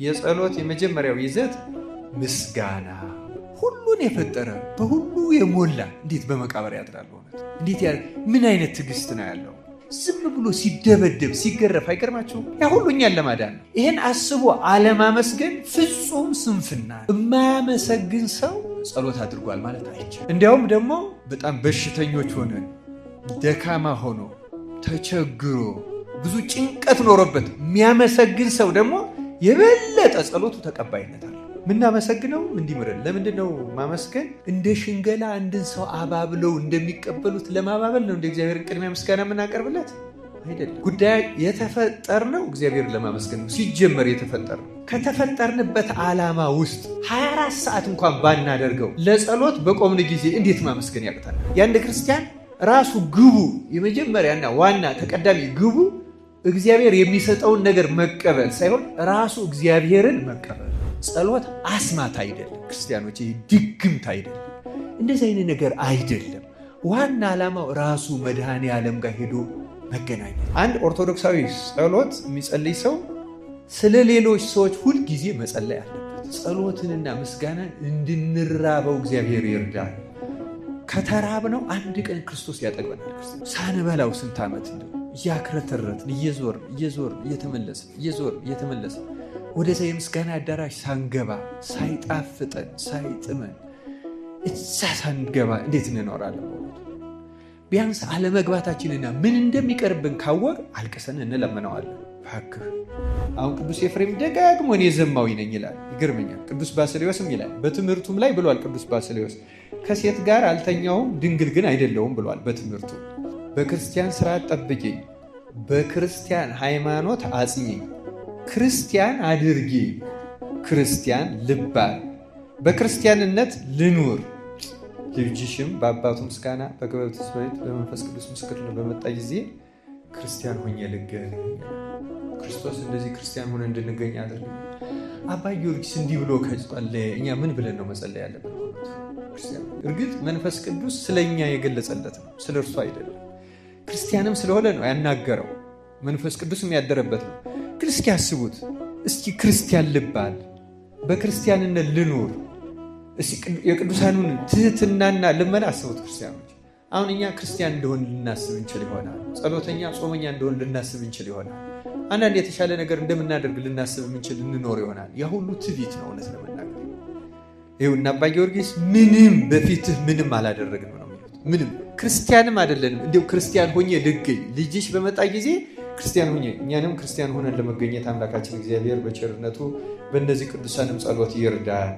የጸሎት የመጀመሪያው ይዘት ምስጋና። ሁሉን የፈጠረ በሁሉ የሞላ እንዴት በመቃብር ያድራል? እንዴት ምን አይነት ትዕግስት ነው ያለው? ዝም ብሎ ሲደበደብ ሲገረፍ አይገርማችሁም? ያ ሁሉ እኛን ለማዳን ነው። ይህን አስቦ አለማመስገን ፍጹም ስንፍና። የማያመሰግን ሰው ጸሎት አድርጓል ማለት አይቻልም። እንዲያውም ደግሞ በጣም በሽተኞች ሆነን ደካማ ሆኖ ተቸግሮ ብዙ ጭንቀት ኖሮበት የሚያመሰግን ሰው ደግሞ የበለጠ ጸሎቱ ተቀባይነት አለ። ምናመሰግነው እንዲምረን። ለምንድን ነው ማመስገን? እንደ ሽንገላ አንድን ሰው አባብለው እንደሚቀበሉት ለማባበል ነው እንደ እግዚአብሔርን ቅድሚያ ምስጋና የምናቀርብለት አይደለም። ጉዳይ የተፈጠርነው እግዚአብሔርን ለማመስገን ነው። ሲጀመር የተፈጠርነው ከተፈጠርንበት ዓላማ ውስጥ 24 ሰዓት እንኳን ባናደርገው ለጸሎት በቆምን ጊዜ እንዴት ማመስገን ያቅታል? የአንድ ክርስቲያን ራሱ ግቡ የመጀመሪያና ዋና ተቀዳሚ ግቡ እግዚአብሔር የሚሰጠውን ነገር መቀበል ሳይሆን ራሱ እግዚአብሔርን መቀበል። ጸሎት አስማት አይደለም ክርስቲያኖች፣ ድግምት አይደለም፣ እንደዚህ አይነት ነገር አይደለም። ዋና ዓላማው ራሱ መድኃኔ ዓለም ጋር ሄዶ መገናኘት። አንድ ኦርቶዶክሳዊ ጸሎት የሚጸልይ ሰው ስለ ሌሎች ሰዎች ሁልጊዜ መጸለይ አለበት። ጸሎትንና ምስጋናን እንድንራበው እግዚአብሔር ይርዳል። ከተራብነው አንድ ቀን ክርስቶስ ያጠግበናል። ሳንበላው ስንት ዓመት እያክረተረትን እየዞርን እየተመለስን ወደዛ የምስጋና አዳራሽ ሳንገባ ሳይጣፍጠን ሳይጥመን እዛ ሳንገባ እንዴት እንኖራለን? ቢያንስ አለመግባታችንና ምን እንደሚቀርብን ካወቅ አልቅሰን እንለምነዋለን። እባክህ አሁን ቅዱስ ኤፍሬም ደጋግሞ እኔ ዘማዊ ነኝ ይላል። ይገርመኛል። ቅዱስ ባስልዮስም ይላል በትምህርቱም ላይ ብሏል። ቅዱስ ባስልዮስ ከሴት ጋር አልተኛውም ድንግል ግን አይደለውም ብሏል በትምህርቱ። በክርስቲያን ስርዓት ጠብቂኝ፣ በክርስቲያን ሃይማኖት አጽኚኝ፣ ክርስቲያን አድርጊ፣ ክርስቲያን ልባል፣ በክርስቲያንነት ልኑር፣ ልጅሽም በአባቱ ምስጋና በገበብት ስበይት በመንፈስ ቅዱስ ምስክርነት በመጣ ጊዜ ክርስቲያን ሆኜ ልገኝ። ክርስቶስ እንደዚህ ክርስቲያን ሆነ እንድንገኝ አድርግ። አባ ጊዮርጊስ እንዲህ ብሎ ከጸለየ እኛ ምን ብለን ነው መጸለይ ያለብን? እርግጥ መንፈስ ቅዱስ ስለኛ የገለጸለት ነው፣ ስለ እርሱ አይደለም። ክርስቲያንም ስለሆነ ነው ያናገረው፣ መንፈስ ቅዱስም ያደረበት ነው። ግን እስኪ ያስቡት፣ እስኪ ክርስቲያን ልባል፣ በክርስቲያንነት ልኑር፣ የቅዱሳኑን ትህትናና ልመና አስቡት ክርስቲያኖች። አሁን እኛ ክርስቲያን እንደሆን ልናስብ እንችል ይሆናል። ጸሎተኛ ጾመኛ እንደሆን ልናስብ እንችል ይሆናል። አንዳንድ የተሻለ ነገር እንደምናደርግ ልናስብ እንችል እንኖር ይሆናል። ያ ሁሉ ትዕቢት ነው እውነት ለመናገር። ይኸውና አባ ጊዮርጊስ ምንም በፊትህ ምንም አላደረግንም ነው የሚሉት። ምንም ክርስቲያንም አይደለንም። እንዲሁ ክርስቲያን ሆኜ ልገኝ ልጅሽ በመጣ ጊዜ ክርስቲያን ሆኜ እኛንም ክርስቲያን ሆነን ለመገኘት አምላካችን እግዚአብሔር በቸርነቱ በእነዚህ ቅዱሳንም ጸሎት ይርዳል።